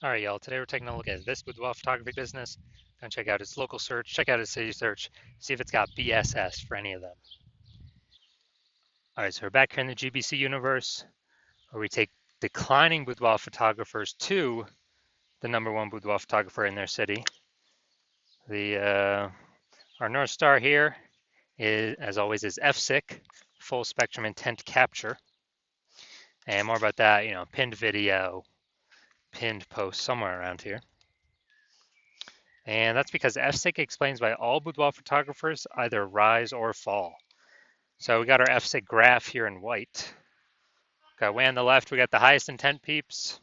All right, y'all. Today we're taking a look at this boudoir photography business. Gonna check out its local search, check out its city search, see if it's got BSS for any of them. All right, so we're back here in the GBC universe, where we take declining boudoir photographers to the #1 boudoir photographer in their city. Our North Star here is, as always, is FSIC, full spectrum intent capture, and more about that, pinned video, pinned post somewhere around here. And that's because FSIC explains why all boudoir photographers either rise or fall. So we got our FSIC graph here in white. Got way on the left, we got the highest intent peeps.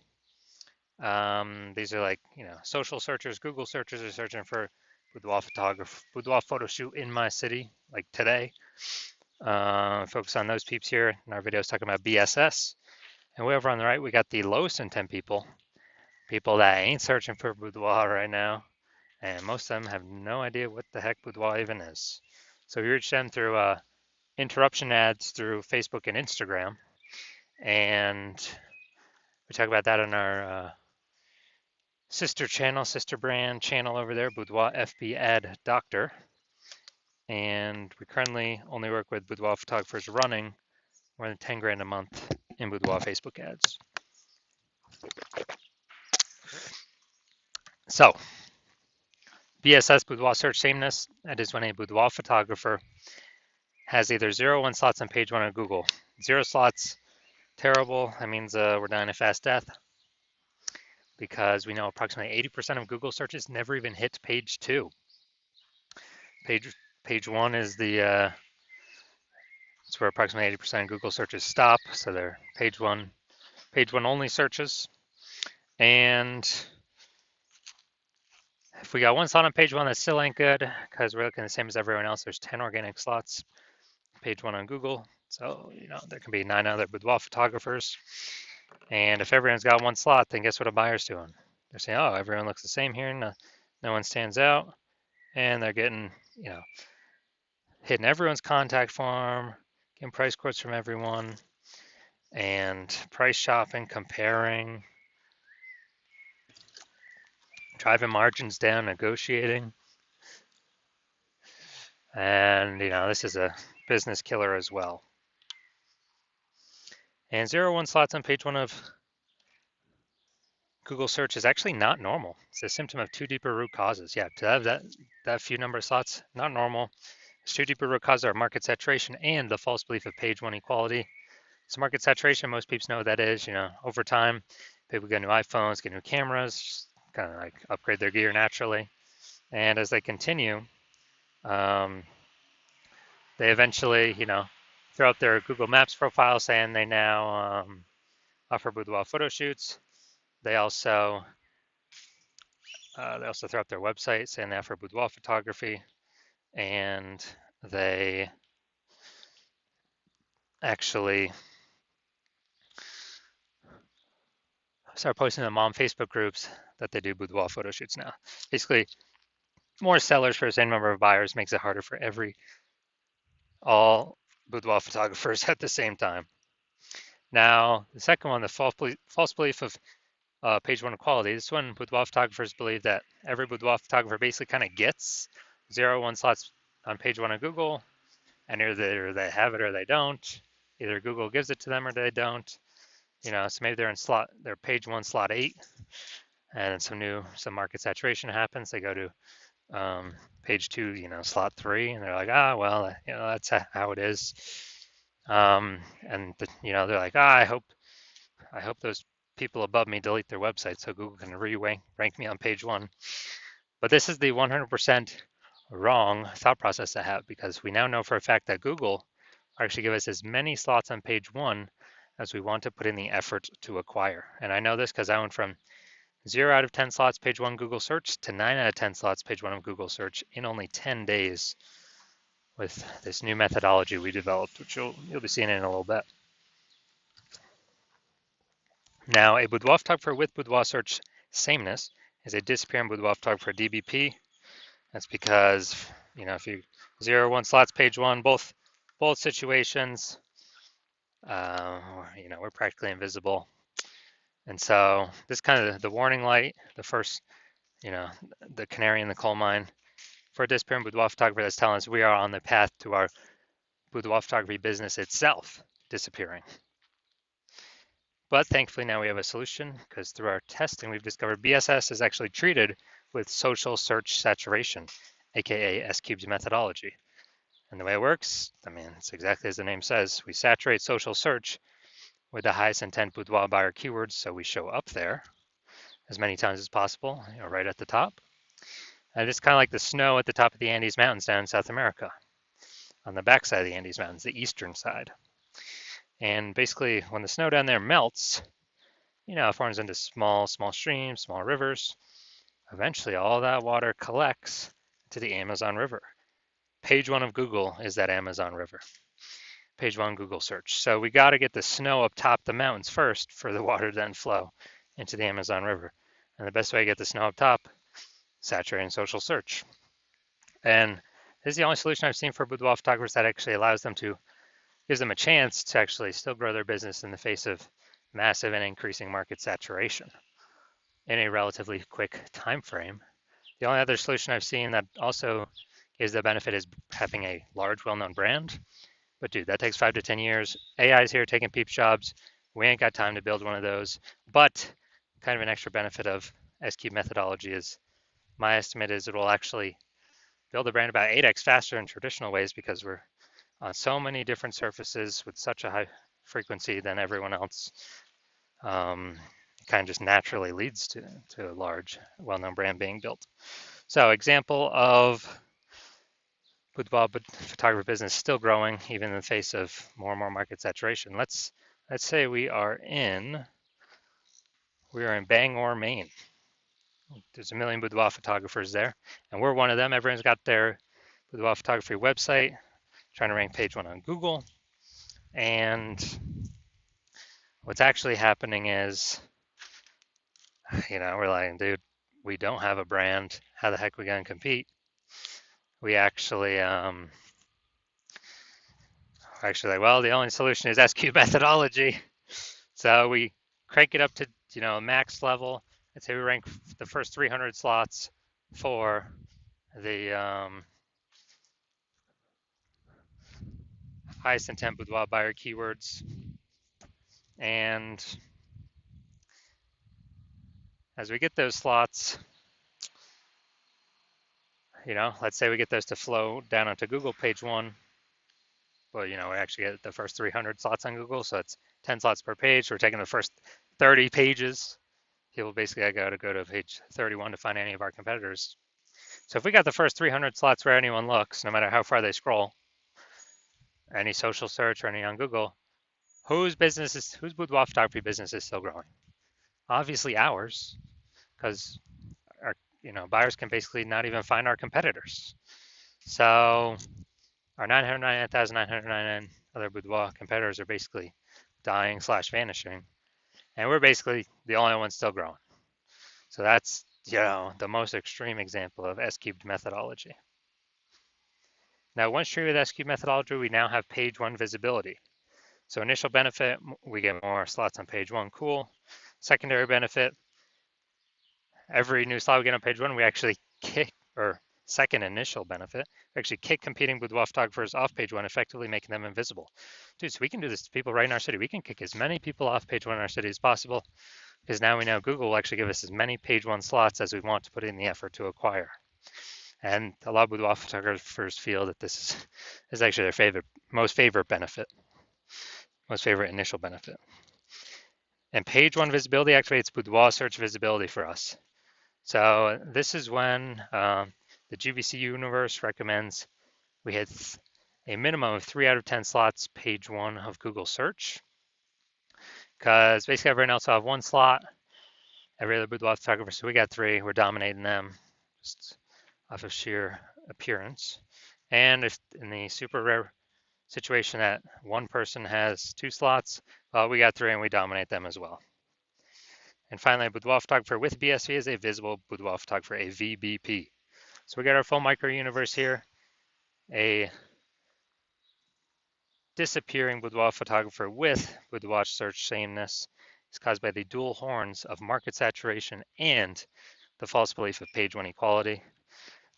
These are like, social searchers, Google searchers are searching for boudoir photo shoot in my city, like today. Focus on those peeps here. In our videos talking about BSS. And way over on the right, we got the lowest intent people that ain't searching for boudoir right now. And most of them have no idea what the heck boudoir even is. So we reach them through interruption ads through Facebook and Instagram. And we talk about that on our sister brand channel over there, Boudoir FB Ad Doctor. And we currently only work with boudoir photographers running more than 10 grand a month in boudoir Facebook ads. So, BSS, boudoir search sameness, that is when a boudoir photographer has either 0 or 1 slots on page 1 of Google. 0 slots, terrible. That means we're dying a fast death, because we know approximately 80% of Google searches never even hit page 2. Page 1 is it's where approximately 80% of Google searches stop, so they're page one only searches. And if we got 1 slot on page 1, that still ain't good, because we're looking the same as everyone else. There's 10 organic slots, page 1 on Google. So, there can be 9 other boudoir photographers. And if everyone's got 1 slot, then guess what a buyer's doing? They're saying, oh, everyone looks the same here. No one stands out. And they're getting, hitting everyone's contact form, getting price quotes from everyone, and price shopping, comparing, driving margins down, negotiating. And, this is a business killer as well. And 0 1 slots on page 1 of Google search is actually not normal. It's a symptom of 2 deeper root causes. Yeah, to have that few number of slots, not normal. It's 2 deeper root causes are market saturation and the false belief of page 1 equality. So market saturation, most people know what that is. Over time, people get new iPhones, get new cameras, kind of like upgrade their gear naturally. And as they continue, they eventually, throw up their Google Maps profile saying they now offer boudoir photo shoots. They also throw up their website saying they offer boudoir photography, and they actually start posting in mom Facebook groups that they do boudoir photo shoots now. Basically, more sellers for the same number of buyers makes it harder for all boudoir photographers at the same time. Now, the second one, the false belief of page 1 equality. This one, boudoir photographers believe that every boudoir photographer basically kind of gets 0 1 slots on page 1 of Google, and either they have it or they don't. Either Google gives it to them or they don't. So maybe they're they're page 1 slot 8, and some market saturation happens. They go to page 2, slot 3, and they're like, well, that's how it is. And they're like, I hope those people above me delete their website so Google can rank me on page 1. But this is the 100% wrong thought process to have, because we now know for a fact that Google actually give us as many slots on page 1 as we want to put in the effort to acquire. And I know this because I went from 0 out of 10 slots page 1 Google search to 9 out of 10 slots page 1 of Google search in only 10 days with this new methodology we developed, which you'll be seeing in a little bit. Now, a boudoir photographer with boudoir search sameness is a disappearing boudoir photographer DBP. That's because, if you 0 1 slots page 1, both situations, we're practically invisible. And so this is kind of the warning light, the first, the canary in the coal mine for a disappearing boudoir photographer that's telling us we are on the path to our boudoir photography business itself disappearing. But thankfully now we have a solution because through our testing we've discovered BSS is actually treated with social search saturation, aka S-Cube's methodology. And the way it works, it's exactly as the name says. We saturate social search with the highest intent boudoir buyer keywords, so we show up there as many times as possible, right at the top. And it's kind of like the snow at the top of the Andes Mountains down in South America, on the backside of the Andes Mountains, the eastern side. And basically, when the snow down there melts, it forms into small streams, small rivers. Eventually, all that water collects to the Amazon River. Page 1 of Google is that Amazon River. Page 1 Google search. So we got to get the snow up top the mountains first for the water to then flow into the Amazon River. And the best way to get the snow up top, saturating social search. And this is the only solution I've seen for boudoir photographers that actually gives them a chance to actually still grow their business in the face of massive and increasing market saturation in a relatively quick time frame. The only other solution I've seen that also gives the benefit is having a large, well-known brand. But dude, that takes 5 to 10 years. AI is here taking peep jobs. We ain't got time to build one of those. But kind of an extra benefit of S-Cube methodology is my estimate is it will actually build a brand about 8x faster in traditional ways because we're on so many different surfaces with such a high frequency than everyone else. Kind of just naturally leads to a large, well-known brand being built. So example of boudoir photography business still growing even in the face of more and more market saturation. Let's say we are in Bangor, Maine. There's a million boudoir photographers there, and we're one of them. Everyone's got their boudoir photography website, trying to rank page 1 on Google. And what's actually happening is, we're like, dude, we don't have a brand. How the heck are we going to compete? We actually, the only solution is S-Cube methodology. So we crank it up to, max level. I'd say we rank the first 300 slots for the highest intent boudoir buyer keywords. And as we get those slots, let's say we get those to flow down onto Google page 1. Well, we actually get the first 300 slots on Google, so it's 10 slots per page. We're taking the first 30 pages. People basically got to go to page 31 to find any of our competitors. So if we got the first 300 slots where anyone looks, no matter how far they scroll, any social search or any on Google, whose boudoir photography business is still growing? Obviously ours, because our buyers can basically not even find our competitors. So our 999,999 other boudoir competitors are basically dying / vanishing, and we're basically the only ones still growing. So that's the most extreme example of S-Cubed methodology. Now, once treated with S-Cubed methodology, we now have page 1 visibility. So initial benefit, we get more slots on page 1, cool. Secondary benefit, every new slot we get on page 1, we actually kick, or second initial benefit, we actually kick competing boudoir photographers off page 1, effectively making them invisible. Dude, so we can do this to people right in our city. We can kick as many people off page 1 in our city as possible, because now we know Google will actually give us as many page 1 slots as we want to put in the effort to acquire. And a lot of boudoir photographers feel that this is actually their most favorite initial benefit. And page 1 visibility activates boudoir search visibility for us. So this is when the GVC universe recommends we hit a minimum of 3 out of 10 slots page 1 of Google search, because basically everyone else will have 1 slot, every other boudoir photographer, so we got 3, we're dominating them just off of sheer appearance. And if in the super rare situation that one person has 2 slots, well, we got 3 and we dominate them as well. And finally, a boudoir photographer with BSV is a visible boudoir photographer, a VBP. So we got our full micro universe here, a disappearing boudoir photographer with boudoir search sameness, is caused by the dual horns of market saturation and the false belief of page one equality.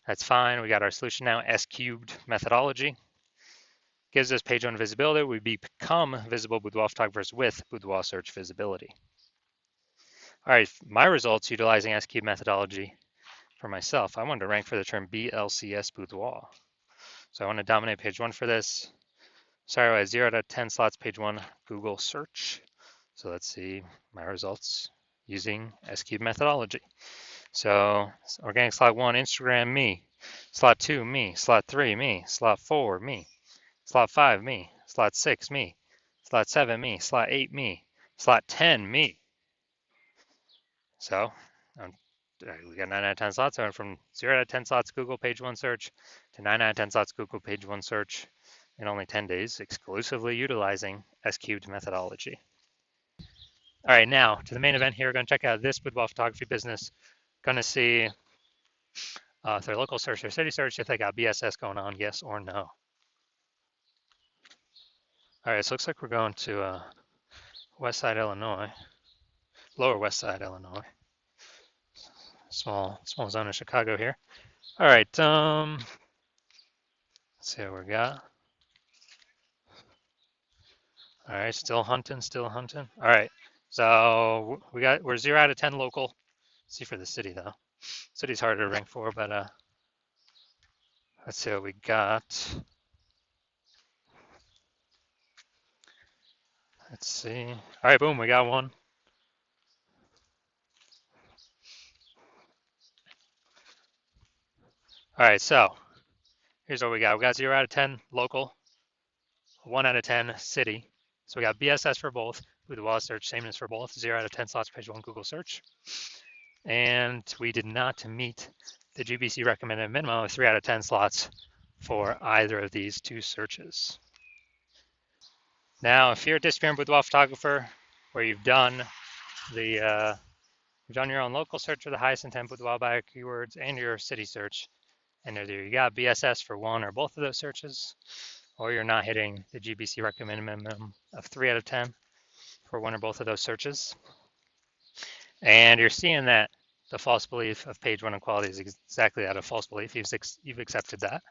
That's fine. We got our solution now. S cubed methodology gives us page one visibility. We become visible boudoir photographers with boudoir search visibility. All right, my results utilizing S cubed methodology for myself. I wanted to rank for the term BLCS boudoir. So I want to dominate page one for this. Sorry, I had 0 out of 10 slots, page one, Google search. So let's see my results using S cubed methodology. So organic slot 1, Instagram, me. Slot 2, me. Slot 3, me. Slot 4, me. Slot 5, me. Slot 6, me. Slot 7, me. Slot 8, me. Slot 10, me. So we got 9 out of 10 slots. I went from 0 out of 10 slots Google page one search to 9 out of 10 slots Google page one search in only 10 days, exclusively utilizing S cubed methodology. All right, now to the main event here. We're going to check out this boudoir photography business. Going to see if they're local search or city search, if they got BSS going on, yes or no. All right, so it looks like we're going to West Side, Illinois, Lower West Side, Illinois. Small zone of Chicago here. All right, let's see what we got. All right, still hunting. All right, so we're 0 out of 10 local. Let's see for the city though. City's harder to rank for, but let's see what we got. Let's see. All right, boom, we got one. All right, so here's what we got. We got 0 out of 10 local, 1 out of 10 city. So we got BSS for both. Boudoir search, sameness for both. 0 out of 10 slots, page one Google search. And we did not meet the GBC recommended minimum of 3 out of 10 slots for either of these two searches. Now, if you're a disappearing boudoir photographer, where you've done your own local search for the highest intent boudoir buyer keywords and your city search, and either you got BSS for one or both of those searches, or you're not hitting the GBC recommended minimum of 3 out of 10 for one or both of those searches, and you're seeing that the false belief of page one equality is exactly that, a false belief. You've accepted that,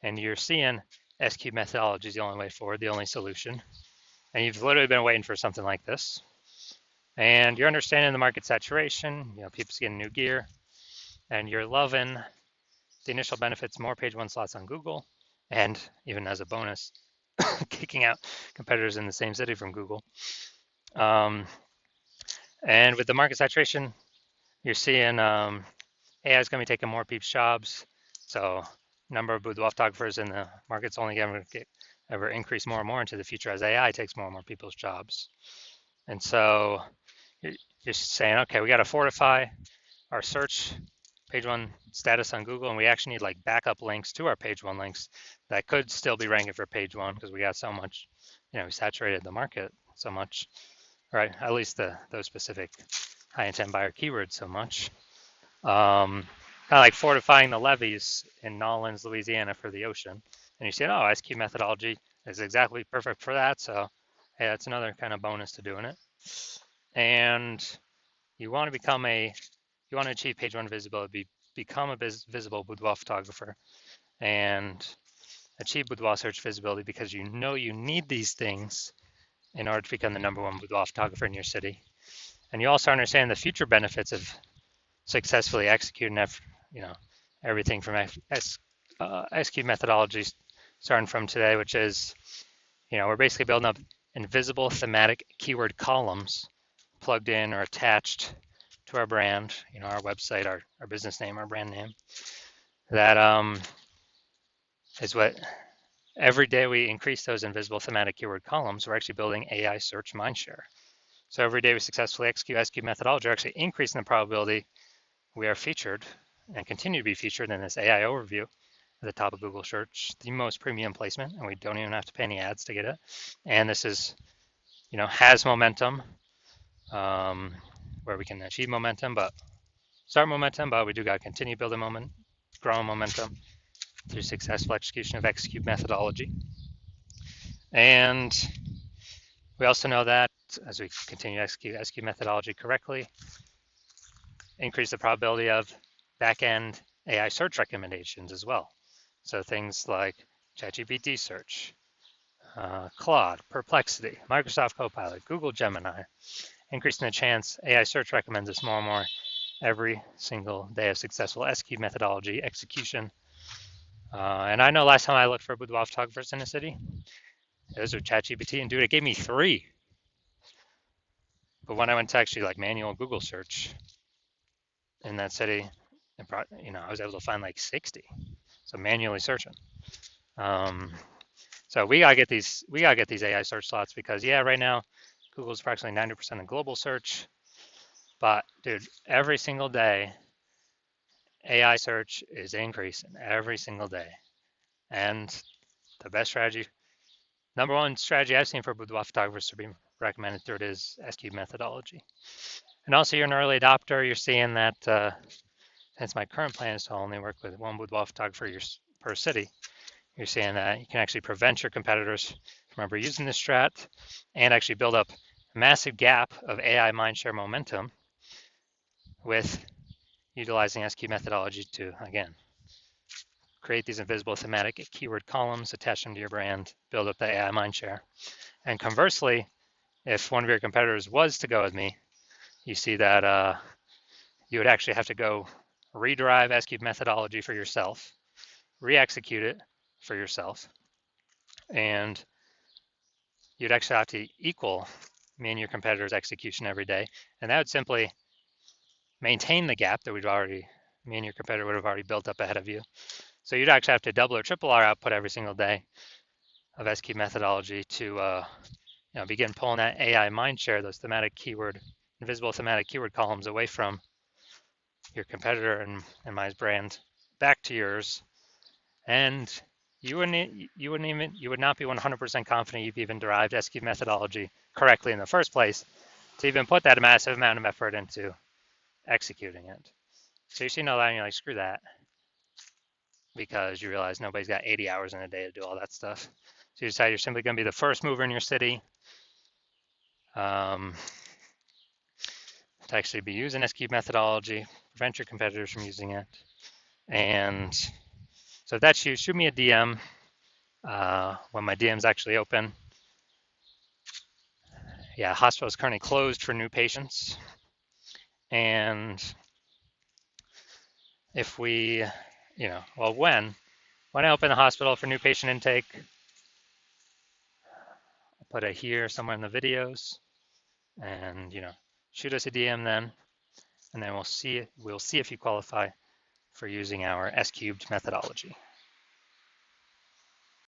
and you're seeing S cubed methodology is the only way forward, the only solution, and you've literally been waiting for something like this, and you're understanding the market saturation, people's getting new gear, and you're loving the initial benefits, more page one slots on Google, and even as a bonus, kicking out competitors in the same city from Google. And with the market saturation, you're seeing AI is going to be taking more people's jobs. So number of boudoir photographers in the market's only going to ever increase more and more into the future as AI takes more and more people's jobs. And so you're saying, okay, we got to fortify our search page one status on Google, and we actually need like backup links to our page one links that could still be ranking for page one because we got so much, we saturated the market so much, right? At least those specific high intent buyer keywords so much. Kind of like fortifying the levees in Nolens, Louisiana for the ocean. And you say, oh, S cubed methodology is exactly perfect for that. So hey, that's another kind of bonus to doing it. And you want to achieve page one visibility, become a visible boudoir photographer and achieve boudoir search visibility because you need these things in order to become the #1 boudoir photographer in your city. And you also understand the future benefits of successfully executing everything from S cubed methodologies starting from today, which is, we're basically building up invisible thematic keyword columns plugged in or attached to our brand, our website, our business name, our brand name. That is what every day we increase those invisible thematic keyword columns, we're actually building AI search mindshare. So every day we successfully execute S cubed methodology, we're actually increasing the probability we are featured and continue to be featured in this AI overview at the top of Google search, the most premium placement, and we don't even have to pay any ads to get it. And this is, has momentum, where we can achieve momentum, but we do got to continue building growing momentum through successful execution of S cubed methodology. And We also know that as we continue to execute SQ methodology correctly, increase the probability of back-end AI search recommendations as well. So things like ChatGPT search, Claude, Perplexity, Microsoft Copilot, Google Gemini, increasing the chance AI search recommends us more and more every single day of successful SQ methodology execution. And I know last time I looked for boudoir photographers in the city, it was with ChatGPT, and dude, it gave me 3. But when I went to actually like manual Google search in that city, I was able to find like 60. So manually searching. So we gotta get these AI search slots because yeah, right now Google's approximately 90% of global search, but dude, every single day AI search is increasing every single day, and the best strategy, number one strategy I've seen for boudoir photographers to be recommended through it is SQ methodology. And also, you're an early adopter. You're seeing that since my current plan is to only work with one boudoir photographer per city, you're seeing that you can actually prevent your competitors from ever using this strat and actually build up a massive gap of AI mindshare momentum with utilizing SQ methodology to, again, create these invisible thematic keyword columns, attach them to your brand, build up the AI mindshare. And conversely, if one of your competitors was to go with me, you see that you would actually have to go rederive SQ methodology for yourself, re-execute it for yourself, and you'd actually have to equal me and your competitor's execution every day. And that would simply maintain the gap that me and your competitor would have already built up ahead of you. So you'd actually have to double or triple our output every single day of SQ methodology to begin pulling that AI mindshare, those invisible thematic keyword columns away from your competitor and my brand back to yours. And you would not be 100% confident you've even derived SQ methodology correctly in the first place to even put that massive amount of effort into executing it. So you see no that and you're like, screw that, because you realize nobody's got 80 hours in a day to do all that stuff. So you decide you're simply going to be the first mover in your city to actually be using SQ methodology, prevent your competitors from using it. And so if that's you, shoot me a DM when my DM's actually open. Yeah, hospital is currently closed for new patients. And if we, when I open the hospital for new patient intake, I'll put it here somewhere in the videos, and shoot us a DM then, and then we'll see if you qualify for using our S cubed methodology.